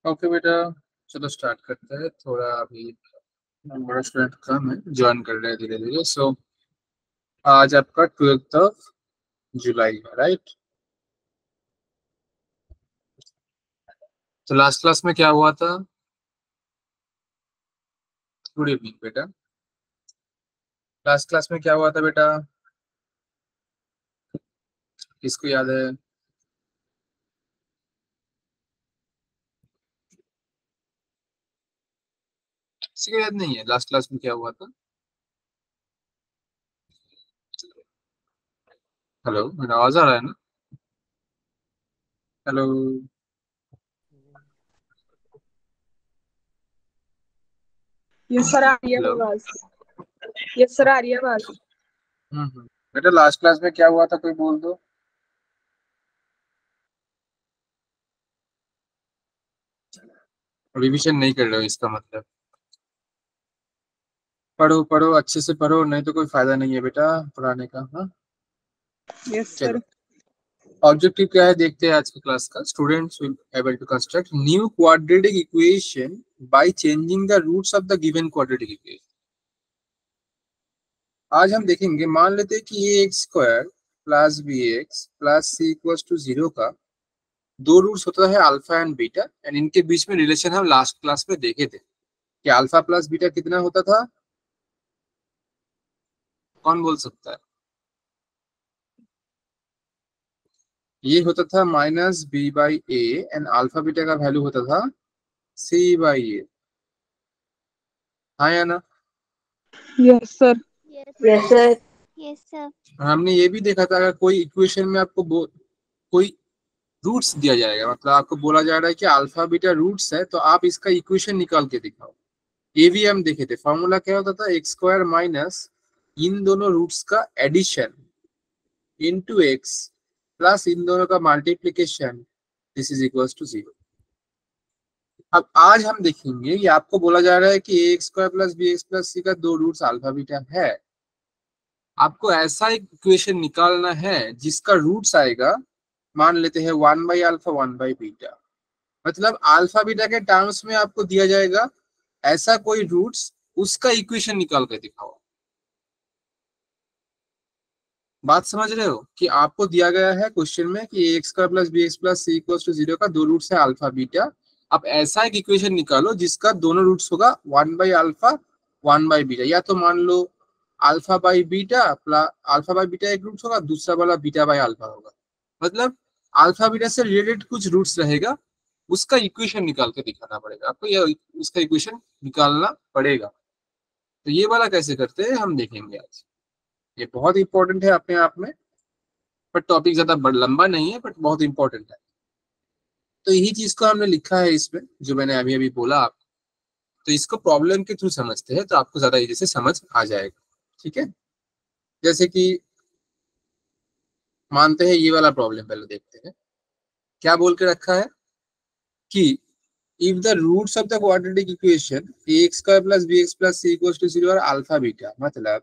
Okay बेटा, चलो start करते हैं। थोड़ा अभी नंबर ऑफ स्टूडेंट कम है, ज्वाइन कर रहे हैं धीरे धीरे। सो आज आपका 12 जुलाई है, राइट? तो लास्ट क्लास में क्या हुआ था? गुड इवनिंग बेटा। लास्ट क्लास में क्या हुआ था बेटा? किसको याद है? किसी को याद नहीं है लास्ट क्लास में क्या हुआ था? हेलो, मेरा आवाज आ रहा है ना? हेलो। यस सर, आ रही है हेलो। आवाज। यस सर, आ रही है आवाज। बेटा लास्ट क्लास में क्या हुआ था, कोई बोल दो। रिवीजन नहीं कर रहे हो इसका मतलब? पढ़ो पढ़ो, अच्छे से पढ़ो, नहीं तो कोई फायदा नहीं है बेटा पढ़ाने का। हाँ, यस चलो। सर। ऑब्जेक्टिव क्या है देखते हैं आज की क्लास का। Students will able to construct new quadratic equation by changing the roots of the given quadratic equation. आज हम देखेंगे, मान लेते हैं कि a x square plus B x plus C equals to 0 का दो रूट्स होता है अल्फा एंड बीटा, एंड इनके बीच में रिलेशन हम लास्ट क्लास में देखे थे कि अल्फा प्लस बीटा कितना होता था। कौन बोल सकता है? ये होता था minus B by A, and alpha beta का वैल्यू होता था सी बाई ए। हाँ या ना? Yes sir. Yes yes sir. Sir. Yes sir. और हमने ये भी देखा था, अगर कोई इक्वेशन में आपको कोई रूट्स दिया जाएगा, मतलब आपको बोला जा रहा है कि अल्फा बीटा रूट्स है, तो आप इसका इक्वेशन निकाल के दिखाओ। ये भी हम देखे थे। फॉर्मूला क्या होता था? एक्स स्क्वायर माइनस इन दोनों रूट्स का एडिशन इनटू एक्स प्लस इन दोनों का multiplication, this is equals to 0। अब आज हम देखेंगे, ये आपको बोला जा रहा है कि a x square plus B x plus c का दो रूट्स अल्फा बीटा है। आपको ऐसा एक इक्वेशन निकालना है जिसका रूट्स आएगा, मान लेते हैं 1/अल्फा 1/बीटा। मतलब अल्फा बीटा के टर्म्स में आपको दिया जाएगा ऐसा कोई रूट्स, उसका इक्वेशन निकाल के दिखाओ। बात समझ रहे हो कि आपको दिया गया है क्वेश्चन में कि X square plus B x plus C equals to 0 का दो रूट्स है अल्फा बीटा। आप ऐसा एक इक्वेशन निकालो जिसका दोनों रूट्स होगा 1/अल्फा 1/बीटा, या तो मान लो alpha by beta plus alpha by beta एक रूट होगा, दूसरा वाला बीटा बाई अल्फा होगा। मतलब अल्फा बीटा से रिलेटेड कुछ रूट्स रहेगा, उसका इक्वेशन निकाल के दिखाना पड़ेगा आपको, या उसका इक्वेशन निकालना पड़ेगा। तो ये वाला कैसे करते हैं हम देखेंगे आज। ये बहुत इंपॉर्टेंट है अपने आप में, पर टॉपिक ज्यादा लंबा नहीं है, बट बहुत इंपॉर्टेंट है। तो यही चीज को हमने लिखा है इसमें, जो मैंने अभी अभी बोला आपको। तो इसको प्रॉब्लम के थ्रू समझते हैं तो आपको ज्यादा इजी से समझ आ जाएगा। ठीक है, जैसे कि मानते हैं ये वाला प्रॉब्लम पहले देखते हैं। क्या बोल के रखा है कि if the roots of the quadratic equation ax square plus bx plus c equals to 0 are alpha beta, मतलब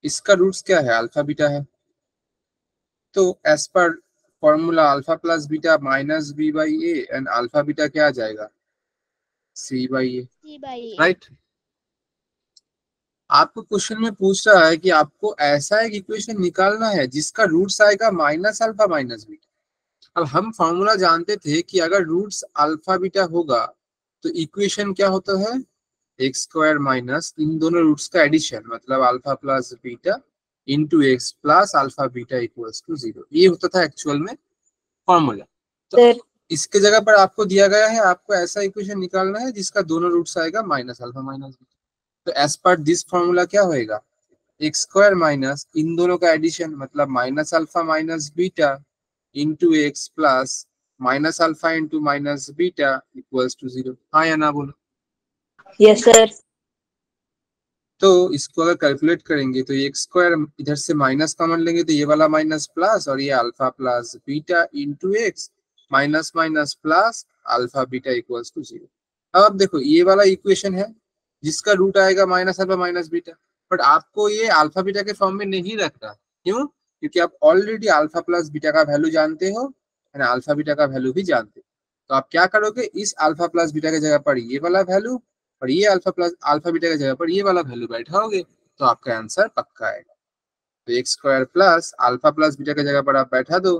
इसका रूट्स क्या है? अल्फा बीटा है। तो एज पर formula alpha plus beta minus B by A, and alpha beta क्या आ जाएगा? C by a, c by a. Right. आपको क्वेश्चन में पूछ रहा है कि आपको ऐसा एक इक्वेशन निकालना है जिसका रूट्स आएगा माइनस अल्फा माइनस बीटा। अब हम फॉर्मूला जानते थे कि अगर रूट्स अल्फा बीटा होगा तो इक्वेशन क्या होता है? एक्स स्क्वायर माइनस इन दोनों रूट्स का एडिशन, मतलब alpha plus beta into x plus alpha beta equals to 0। ये होता था एक्चुअल में फॉर्मूला। तो सर इसके जगह पर आपको दिया गया है, आपको ऐसा इक्वेशन निकालना है जिसका दोनों रूट्स आएगा माइनस अल्फा माइनस बीटा। तो एज पर दिस फॉर्मूला क्या होएगा? एक्स स्क्वायर माइनस इन दोनों का एडिशन, मतलब minus alpha minus beta into x plus minus alpha into minus beta equals to 0। हाँ या ना बोलो? Yes sir. तो इसको अगर कैलकुलेट करेंगे तो एक्स स्क्वायर इधर से माइनस कॉमन लेंगे तो ये वाला माइनस प्लस, और ये alpha plus beta into X minus minus plus alpha beta equals to 0। अब देखो ये वाला इक्वेशन है जिसका रूट आएगा minus alpha minus beta, but आपको ये अल्फा बीटा के फॉर्म में नहीं रखना। क्यों? क्योंकि आप ऑलरेडी अल्फा प्लस बीटा का वैल्यू जानते हो एंड अल्फा बीटा का वैल्यू भी जानते हो। तो आप क्या करोगे, इस अल्फा प्लस बीटा की जगह पर ये वाला वैल्यू और ये अल्फा बीटा की जगह पर ये वाला वैल्यू बैठाओगे तो आपका आंसर पक्का आएगा। तो x square plus alpha plus beta की जगह पर आप बैठा दो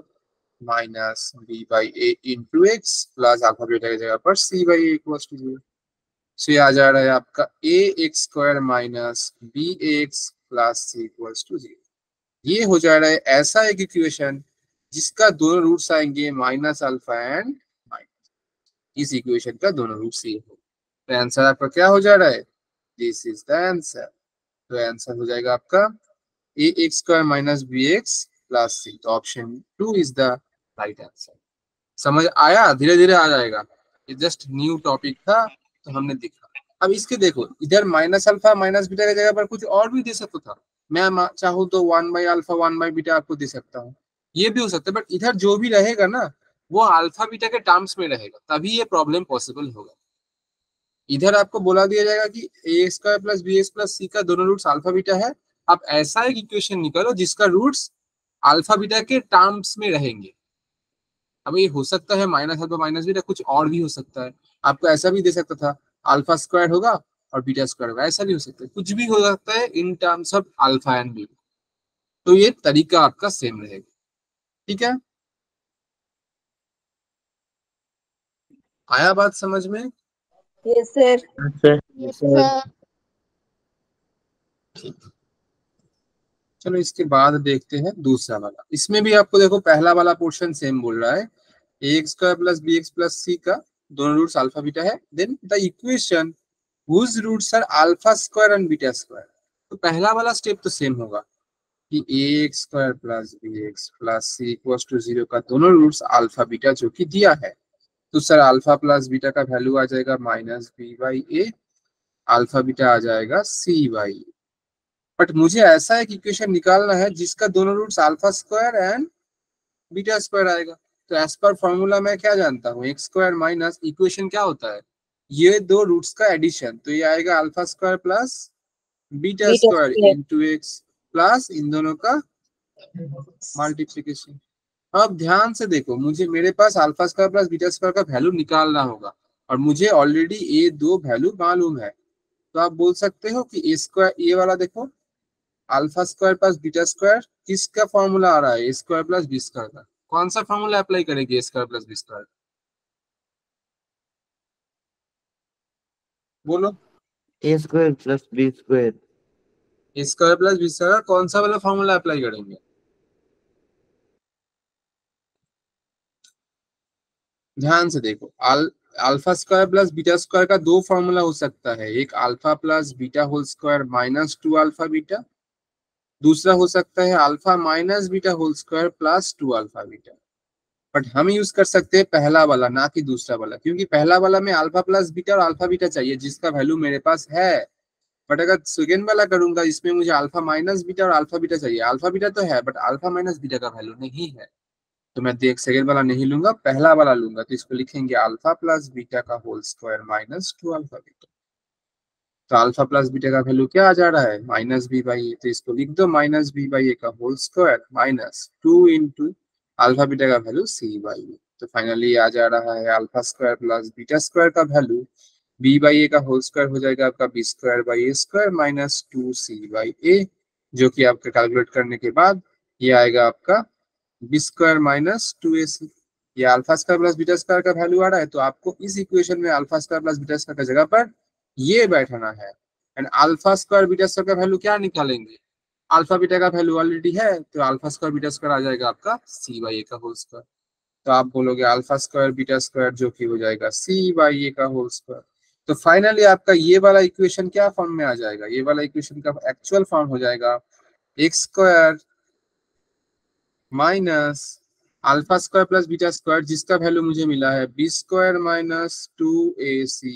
minus B by a into x plus alpha beta की जगह पर c by a equals to 0। So ये आ जा रहा है आपका a x square minus b x plus C equals to 0। ये हो जा रहा है ऐसा एक इक्वेशन जिसका दोनों रूट्स आएंगे माइनस अल्फा एंड माइनस, इस इक्वेशन का दोनों रूट्स ये हो। तो आंसर आपका क्या हो जा रहा है, दिस इज द आंसर। तो आंसर हो जाएगा आपका a x square minus b x plus c. तो option 2 is the right answer. समझ आया, धीरे धीरे आ जाएगा, ये जस्ट न्यू टॉपिक था तो हमने देखा। अब इसके देखो इधर माइनस अल्फा माइनस बीटा की जगह पर कुछ और भी दे सकता था, मैं चाहूँ तो 1 बाई अल्फा 1 बाई बीटा आपको दे सकता हूँ, ये भी हो सकता है। बट इधर जो भी रहेगा ना वो अल्फा बीटा के टर्म्स में रहेगा, तभी ये प्रॉब्लम पॉसिबल होगा। इधर आपको बोला दिया जाएगा कि a square plus B x plus c का दोनों रूट्स अल्फा बीटा है। आप ऐसा एक इक्वेशन निकालो जिसका रूट्स अल्फा बीटा के टर्म्स में रहेंगे। अब ये हो सकता है माइनस अल्फा माइनस बीटा, कुछ और भी हो सकता है। आपको ऐसा भी दे सकता था अल्फा स्क्वायर होगा और बीटा स्क्वायर होगा, ऐसा भी हो सकता है, कुछ भी हो सकता है in terms of alpha and beta. तो ये तरीका आपका सेम रहेगा, ठीक है। आया बात समझ में? Yes sir. Yes sir. चलो इसके बाद देखते हैं दूसरा वाला। इसमें भी आपको देखो पहला वाला पोर्शन सेम बोल रहा है, a x square plus B x plus c का दोनों रूट्स अल्फा बीटा है, then the equation whose roots are alpha square and beta square. तो पहला वाला स्टेप तो सेम होगा कि a x square plus B x plus C equals to 0 का दोनों रूट्स अल्फा बीटा जो कि दिया है। तो सर अल्फा प्लस बीटा का वैल्यू आ जाएगा minus B by a, alpha beta आ जाएगा सी बाई ए। बट मुझे ऐसा एक इक्वेशन निकालना है जिसका दोनों roots alpha square and beta square आएगा। तो एज पर फॉर्मूला मैं क्या जानता हूँ, एक्स स्क्वायर माइनस इक्वेशन क्या होता है, ये दो रूट्स का एडिशन। तो ये आएगा alpha square plus beta square into x plus इन दोनों का मल्टीप्लीकेशन। अब ध्यान से देखो, मुझे मेरे पास alpha square plus beta square का वैल्यू निकालना होगा और मुझे ऑलरेडी ये दो वैल्यू मालूम है। तो आप बोल सकते हो कि ए स्क्वायर, ये वाला देखो alpha square plus beta square किसका फॉर्मूला आ रहा है, ए स्क्वायर प्लस बी स्क्वायर का। कौन सा फॉर्मूला अप्लाई करेंगे ए स्क्वायर प्लस बी स्क्वायर, बोलो। ए स्क्वायर प्लस बी स्क्वायर। ए स्क्वायर प्लस बी स्क्वायर का कौन सा वाला फॉर्मूला अप्लाई करेंगे? ध्यान से देखो, alpha square plus beta square का दो फॉर्मूला हो सकता है, एक alpha plus beta whole square minus 2 alpha beta, दूसरा हो सकता है alpha minus beta whole square plus 2 alpha beta. But हम यूज कर सकते हैं पहला वाला ना कि दूसरा वाला, क्योंकि पहला वाला में अल्फा प्लस बीटा और अल्फा बीटा चाहिए जिसका वैल्यू मेरे पास है। बट अगर सेकेंड वाला करूंगा इसमें मुझे अल्फा माइनस बीटा और अल्फा बीटा चाहिए, अल्फा बीटा तो है बट अल्फा माइनस बीटा का वैल्यू नहीं है। तो मैं देख सेकेंड वाला नहीं लूंगा, पहला वाला लूंगा। तो इसको लिखेंगे अल्फा प्लस बीटा का whole square minus 2 alpha beta. तो अल्फा प्लस बीटा का वैल्यू क्या आ जा रहा है, माइनस बी बाई ए। तो इसको लिख दो माइनस बी बाई ए का whole square minus 2 into alpha beta का वैल्यू सी बाई ए। तो फाइनली आ जा रहा है alpha square plus beta square का वैल्यू बी बाई ए का होल स्क्वायर हो जाएगा आपका b square by a square minus 2 c by a, जो कि आपका कैलकुलेट करने के बाद ये आएगा आपका बी स्क्वायर माइनस 2ac। ये alpha square plus beta square का वैल्यू आ रहा है, तो आपको इस इक्वेशन में alpha square plus beta square की जगह पर ये बैठाना है। And alpha square beta square का वैल्यू क्या निकालेंगे, अल्फा बीटा का वैल्यू ऑलरेडी है, तो अल्फा स्क्वायर बीटा स्क्वायर आ जाएगा आपका सी बाई ए का होल स्क्वायर। तो आप बोलोगे अल्फा स्क्वायर बीटा स्क्वायर जो कि हो जाएगा सी बाई ए का होल स्क्वायर। तो फाइनली आपका ये वाला इक्वेशन क्या फॉर्म में आ जाएगा, ये वाला इक्वेशन का एक्चुअल फॉर्म हो जाएगा x square minus alpha square plus beta square जिसका वैल्यू मुझे मिला है b square minus 2ac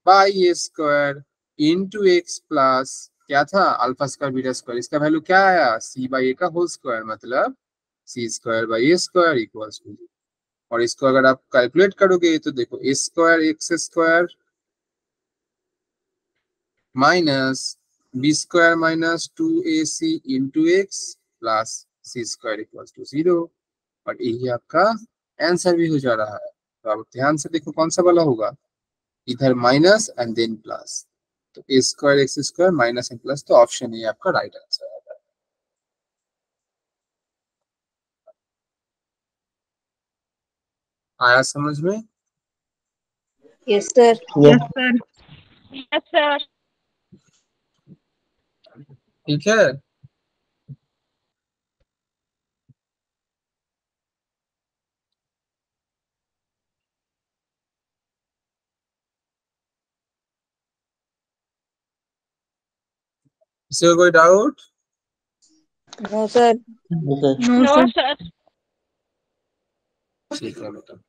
by a square into x plus क्या था अल्फा स्क्वायर बीटा स्क्वायर, इसका वैल्यू क्या आया सी बाई ए का होल स्क्वायर, मतलब c square by a square equals to. और इसको अगर आप कैलकुलेट करोगे तो देखो a square x square minus b square minus 2ac into x plus C square equals to 0 और यही आपका आंसर भी हो जा रहा है। तो आप ध्यान से देखो कौन सा वाला होगा, इधर माइनस एंड देन प्लस, तो a square x square minus and plus, तो ऑप्शन ए आपका राइट आंसर है। आया समझ में? Yes sir. Yes, sir. Yes, sir. ठीक है, किसी को कोई doubt? No sir. No, sir. sir. ठीक है बेटा,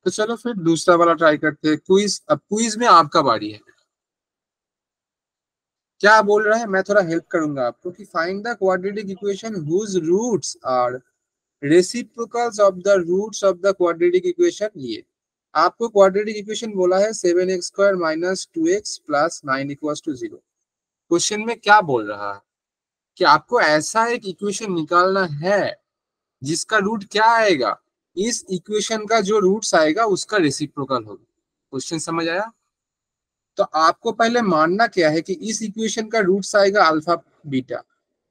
तो चलो फिर दूसरा वाला ट्राई करते हैं, क्विज। अब क्विज में आपका बारी है। क्या बोल रहा है, मैं थोड़ा हेल्प करूंगा आपको कि find the quadratic equation whose roots are reciprocals of the roots of the quadratic equation. ये आपको क्वाड्रेटिक इक्वेशन बोला है 7x square minus 2x plus 9 equals to 0। Question में क्या बोल रहा है कि आपको ऐसा एक इक्वेशन निकालना है जिसका रूट क्या आएगा, इस इक्वेशन का जो रूट्स आएगा उसका रेसिप्रोकल होगा। क्वेश्चन समझ आया? तो आपको पहले मानना क्या है कि इस इक्वेशन का रूट्स आएगा अल्फा बीटा।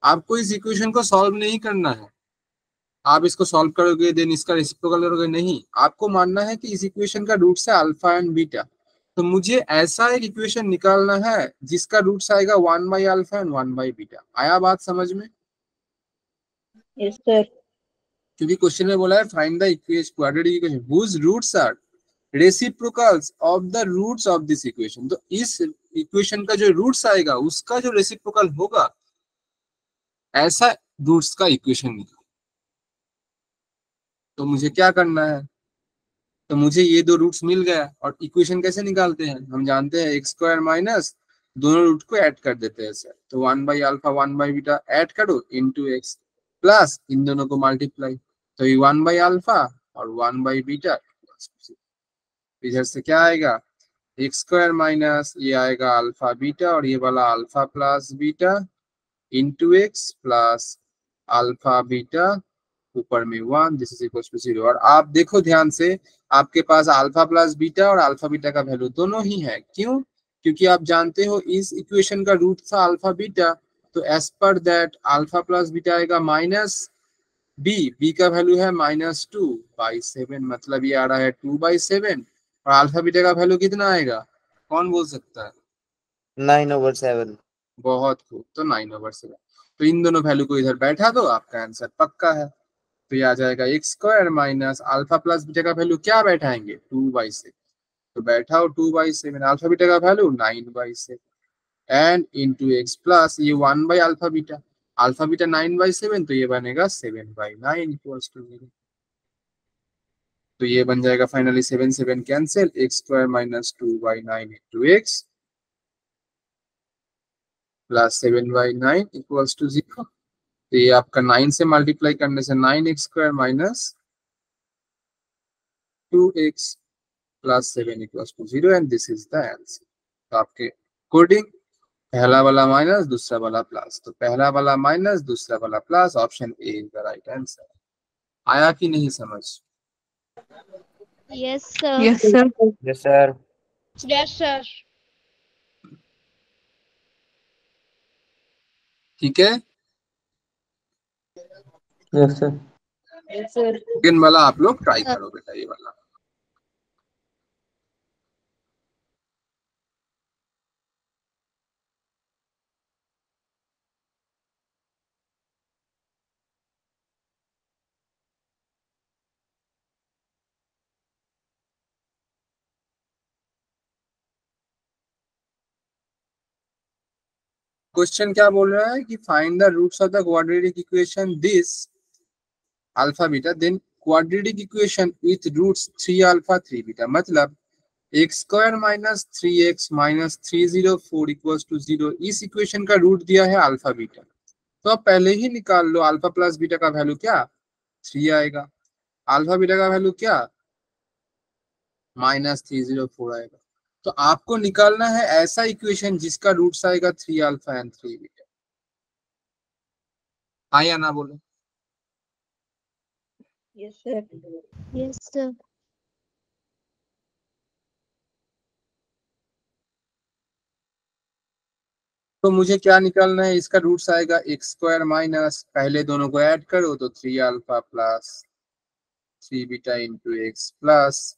आपको इस इक्वेशन को सॉल्व नहीं करना है, आप इसको सॉल्व करोगे देन इसका रेसिप्रोकल करोगे, नहीं, आपको मानना है कि इस इक्वेशन का रूट्स है अल्फा एंड बीटा। तो मुझे ऐसा एक इक्वेशन निकालना है जिसका रूट्स आएगा 1 by alpha and 1 by beta. आया बात समझ में? Yes sir. क्योंकि क्वेश्चन में बोला है find the equation quadratic equation whose roots are reciprocals of the roots of this equation. तो इस इक्वेशन का जो रूट्स आएगा उसका जो रेसिप्रोकल होगा, ऐसा रूट्स का इक्वेशन निकाल। तो मुझे क्या करना है, तो मुझे ये दो रूट्स मिल गया और इक्वेशन कैसे निकालते हैं, हम जानते हैं एक्स स्क्वायर माइनस दोनों रूट को ऐड कर देते हैं सर। तो 1 by alpha 1 by beta add करो इंटू एक्स प्लस इन दोनों को मल्टीप्लाई, तो ये 1 बाई अल्फा और 1 बाई बीटा। इधर से क्या आएगा, एक्स स्क्वायर माइनस ये आएगा अल्फा बीटा और ये वाला alpha plus beta into x plus alpha beta ऊपर में 1, दिस इज इक्वल टू 0। और आप देखो ध्यान से, आपके पास अल्फा प्लस बीटा और अल्फा बीटा का वैल्यू दोनों ही है। क्यों? क्योंकि आप जानते हो इस इक्वेशन का रूट था अल्फा बीटा, तो as per that alpha plus beta आएगा माइनस बी का वैल्यू है -2/7, मतलब ये आ रहा है 2/7। और अल्फा बीटा का वैल्यू कितना आएगा, कौन बोल सकता है? 9/7। बहुत खूब, तो 9/7। तो इन दोनों वैल्यू को इधर बैठा दो, आपका आंसर पक्का है। तो ये आ जाएगा x square minus alpha plus beta का वैल्यू क्या बैठाएंगे 2/7, तो बैठाओ 2/7, अल्फा बीटा का value 9/7 and into x plus ये 1 बाई अल्फा बीटा 9/7, तो ये बनेगा 7/9 इक्वल्स टू 0। तो ये बन जाएगा finally 7 7 cancel, X square minus 2/9 into x plus 7/9 equals to 0। तो ये आपका 9 से मल्टीप्लाई करने से 9x square minus 2x plus 7 equals to 0 and this is the answer. तो आपके कोडिंग पहला वाला माइनस दूसरा वाला प्लस, तो पहला वाला माइनस दूसरा वाला plus, option A is the right answer. आया कि नहीं समझ? Yes, sir. Yes, sir. Yes, sir. Yes, sir. ठीक है, Yes, sir. Yes sir. Second वाला आप लोग ट्राई करो बेटा, ये वाला। क्वेश्चन क्या बोल रहा है कि find the roots of the quadratic equation this alpha beta then quadratic equation with roots 3 alpha 3 beta. मतलब x square minus 3x minus 304 equals to 0, इस इक्वेशन का रूट दिया है अल्फा बीटा। तो आप पहले ही निकाल लो, अल्फा प्लस बीटा का वैल्यू क्या 3 आएगा, अल्फा बीटा का वैल्यू क्या -304 आएगा। तो आपको निकालना है ऐसा इक्वेशन जिसका रूट्स आएगा 3 अल्फा एंड 3 बीटा। हाँ या ना बोलो। Yes, sir. Yes, sir. तो मुझे क्या निकालना है, इसका रूट्स आएगा एक्स स्क्वायर माइनस, पहले दोनों को ऐड करो तो 3α plus 3β into x plus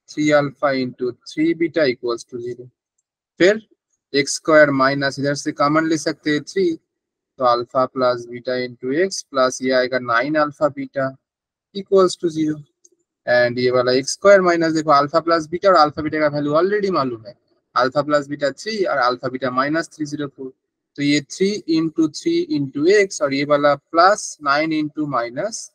3α into 3β equals to 0। फिर एक्स स्क्वायर माइनस इधर से कॉमन ले सकते हैं 3, तो alpha plus beta into x plus ये आएगा 9α बीटा इक्वल्स टू 0। एंड ये वाला एक्स स्क्वायर माइनस, देखो अल्फा प्लस बीटा और अल्फा बीटा का वैल्यू ऑलरेडी मालूम है, अल्फा प्लस बीटा 3 और अल्फा बीटा माइनस 304। तो ये 3 एक्स और ये वाला plus 9 into minus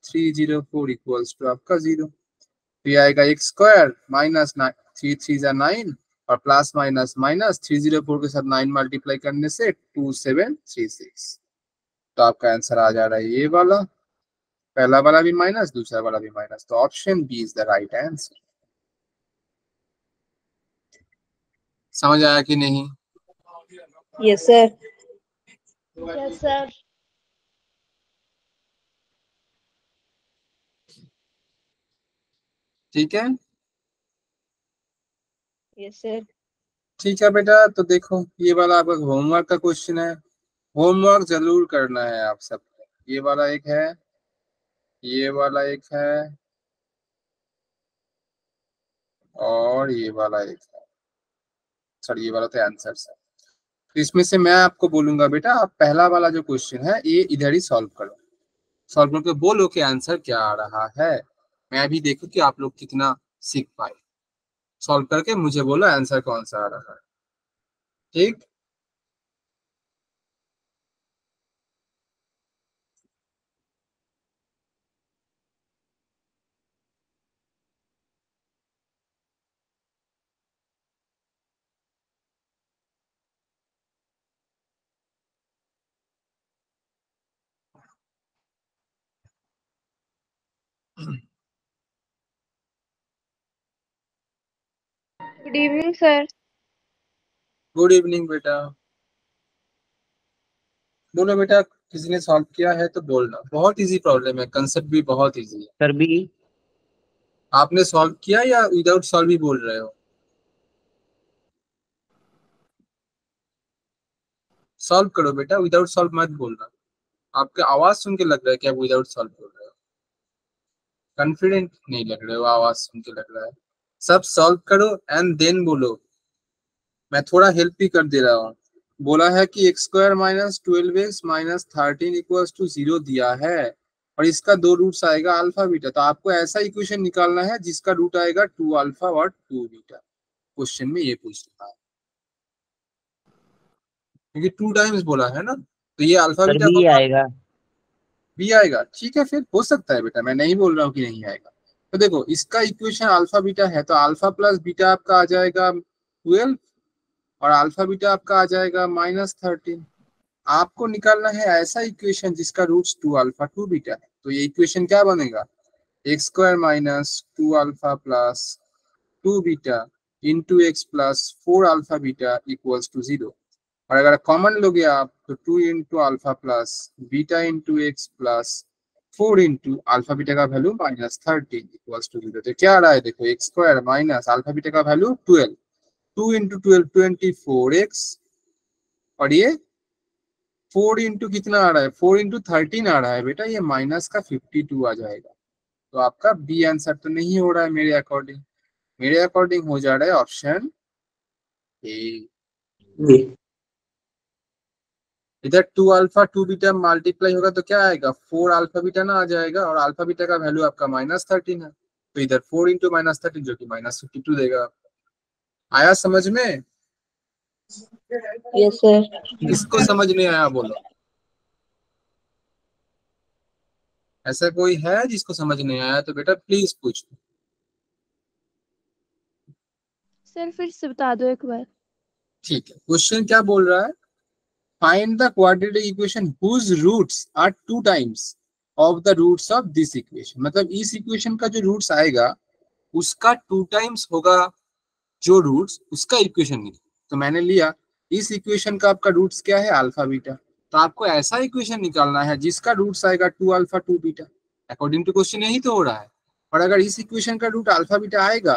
304 equals to आपका 0। तो ये आएगा एक्स स्क्वायर माइनस 3 3 9 और प्लस माइनस माइनस 304 के साथ 9 मल्टीप्लाई करने से 2736। तो आपका आंसर आ जा रहा है ये वाला, पहला वाला भी माइनस दूसरा वाला भी माइनस, तो option B is the right answer. समझ आया कि नहीं? Yes, sir. Yes, sir. ठीक है, Yes, sir. ठीक है बेटा। तो देखो ये वाला आपका होमवर्क का क्वेश्चन है, होमवर्क जरूर करना है आप सबको। ये वाला एक है, ये वाला एक है और ये वाला एक है, सॉरी ये वाला तो आंसर है। तो इसमें से मैं आपको बोलूंगा बेटा, आप पहला वाला जो क्वेश्चन है ये इधर ही सॉल्व करो, सॉल्व करके बोलो कि आंसर क्या आ रहा है। मैं भी देखूं कि आप लोग कितना सीख पाए। सॉल्व करके मुझे बोलो आंसर कौन सा आ रहा है, ठीक? Good evening, sir. Good evening बेटा। बोलो बेटा, किसी ने सॉल्व किया है तो बोलना। बहुत इजी प्रॉब्लम है, कंसेप्ट भी बहुत इजी है। Sir B. आपने सॉल्व किया या विदाउट सॉल्व ही बोल रहे हो? सॉल्व करो बेटा, विदाउट सॉल्व मत बोलना। आपका आवाज सुन के लग रहा है कि आप विदाउट सॉल्व बोल रहे हो, कॉन्फिडेंट नहीं लग रहे हो, आवाज सुन के लग रहा है। सब सॉल्व करो एंड देन बोलो। मैं थोड़ा हेल्प भी कर दे रहा हूँ। बोला है कि X square minus 12x minus 13 equals to 0 दिया है और इसका दो रूट्स आएगा अल्फा बीटा। तो आपको ऐसा इक्वेशन निकालना है जिसका रूट आएगा 2 अल्फा और 2 बीटा। क्वेश्चन में ये पूछ रहा है क्योंकि 2 टाइम्स बोला है ना, तो ये अल्फा सर बीटा बी को आएगा। भी आएगा। ठीक है, फिर हो सकता है बेटा, मैं नहीं बोल रहा हूँ कि नहीं आएगा। तो देखो इसका इक्वेशन अल्फा बीटा है, तो अल्फा प्लस बीटा आपका आ जाएगा 12 और अल्फा बीटा आपका आ जाएगा -13। आपको निकालना है ऐसा इक्वेशन जिसका रूट्स 2 अल्फा 2 बीटा है। तो ये इक्वेशन क्या बनेगा, X square minus 2 alpha plus 2 beta into x plus 4 alpha beta equals to 0। और अगर कॉमन लोगे आप तो 2 into alpha plus beta into x plus 4 into alpha beta का वैल्यू -13 इक्वल्स टू 0। तो क्या आ रहा है, देखो X square minus alpha beta का वैल्यू 12, 2 इंटू 12 24x और ये 4 इंटू कितना आ रहा है, 4 इंटू 13 आ रहा है बेटा, ये माइनस का 52 आ जाएगा। तो आपका बी आंसर तो नहीं हो रहा है मेरे अकॉर्डिंग, मेरे अकॉर्डिंग हो जा रहा है ऑप्शन ए। बी। इधर 2 अल्फा 2 बीटा मल्टीप्लाई होगा तो क्या आएगा, 4 अल्फा बीटा ना आ जाएगा और अल्फा बीटा का वैल्यू आपका -13 है, तो इधर 4 इंटू -13 जो कि -52 देगा। आया समझ में? Yes, sir. किसको समझ नहीं आया बोलो, ऐसा कोई है जिसको समझ नहीं आया तो बेटा प्लीज पूछो। सर फिर से बता दो एक बार। ठीक है, क्वेश्चन क्या बोल रहा है, find the quadratic equation whose roots are 2 times of the roots of this equation. मतलब इस इक्वेशन का जो रूट्स आएगा उसका 2 टाइम्स होगा जो रूट्स, उसका इक्वेशन निकालो। तो मैंने लिया इस इक्वेशन का आपका रूट्स क्या है, अल्फा बीटा। तो आपको ऐसा इक्वेशन निकालना है जिसका रूट्स आएगा 2 alpha 2 beta. According to question यही तो हो रहा है। और अगर इस इक्वेशन का रूट अल्फा बीटा आएगा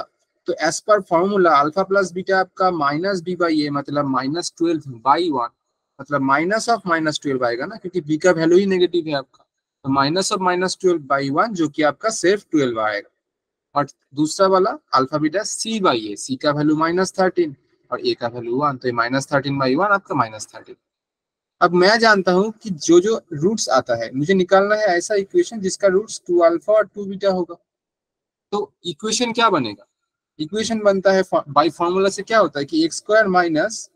तो एज पर फॉर्मूला अल्फा प्लस बीटा आपका माइनस बी बाई ए मतलब -12/1 मतलब -12 आएगा ना, क्योंकि बी का वैल्यू ही नेगेटिव है आपका। तो -12/1 जो कि आपका सिर्फ 12 आएगा। और दूसरा वाला alpha beta C by a, सी का वैल्यू -13 और ए का वैल्यू 1, तो ये -13/1 आपका -13। अब मैं जानता हूं कि जो जो रूट्स आता है मुझे निकालना है ऐसा इक्वेशन जिसका रूट्स 2 अल्फा और 2 बीटा होगा। तो इक्वेशन क्या बनेगा? इक्वेशन बनता है बाय फॉर्मूला से क्या होता है कि एक्स स्क्वायर माइनस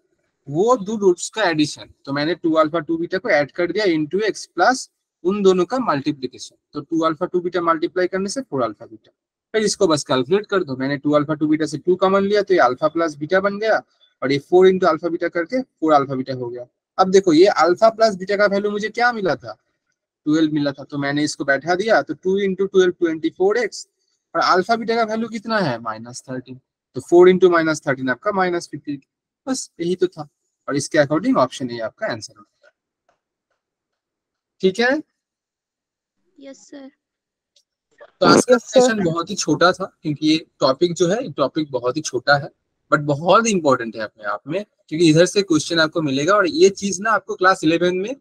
वो दो रूट्स का एडिशन। तो मैंने 2 अल्फा 2 बीटा को ऐड कर दिया इनटू एक्स प्लस उन दोनों का मल्टीप्लिकेशन। तो 2 अल्फा 2 बीटा मल्टीप्लाई करने से 4 अल्फा बीटा। फिर इसको बस कैलकुलेट कर दो। मैंने 2 अल्फा 2 बीटा से 2 कॉमन लिया तो ये अल्फा प्लस बीटा बन गया और ये 4 इंटू अल्फा बीटा करके 4 अल्फा बीटा हो गया। अब देखो ये अल्फा प्लस बीटा का वैल्यू मुझे क्या मिला था? 12 मिला था। तो मैंने इसको बैठा दिया तो 2 इंटू 12 24x और अल्फा बीटा का वैल्यू कितना है? -13। तो 4 इंटू -13 आपका -15। बस यही तो था। और इसके अकॉर्डिंग ऑप्शन ए आपका आंसर होगा। ठीक है। Yes sir. तो आज का सेशन बहुत ही छोटा था क्योंकि ये टॉपिक जो है टॉपिक बहुत ही छोटा है बट बहुत इंपॉर्टेंट है अपने आप में, क्योंकि इधर से क्वेश्चन आपको मिलेगा और ये चीज ना आपको क्लास 11 में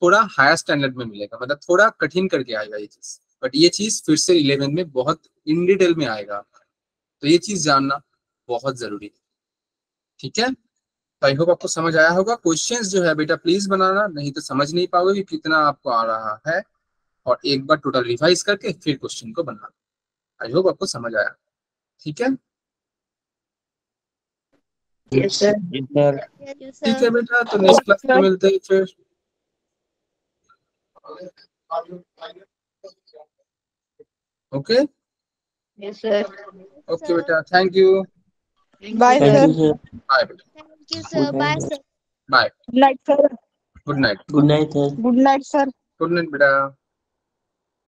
थोड़ा हायर स्टैंडर्ड में मिलेगा, मतलब थोड़ा कठिन करके आएगा ये चीज। बट ये चीज फिर से 11 में बहुत इन डिटेल में आएगा, तो ये चीज जानना बहुत जरूरी है। ठीक है। तो आई होप आपको समझ आया होगा। क्वेश्चंस जो है बेटा प्लीज बनाना, नहीं तो समझ नहीं पाओगे कि कितना आपको आ रहा है। और एक बार टोटल रिवाइज करके फिर क्वेश्चन को बनाना। आई होप आपको समझ आया। ठीक है। Yes, sir. सर यस ठीक है सर। बेटा, तो नेक्स्ट क्लास में मिलते हैं फिर। Okay Yes, sir. ओके बेटा, thank you. Bye, thank sir. You sir. Bye बेटा। Thank you sir. Bye sir. Bye. Good night, sir. Good night. Good night sir. Good night, sir. Good night बेटा।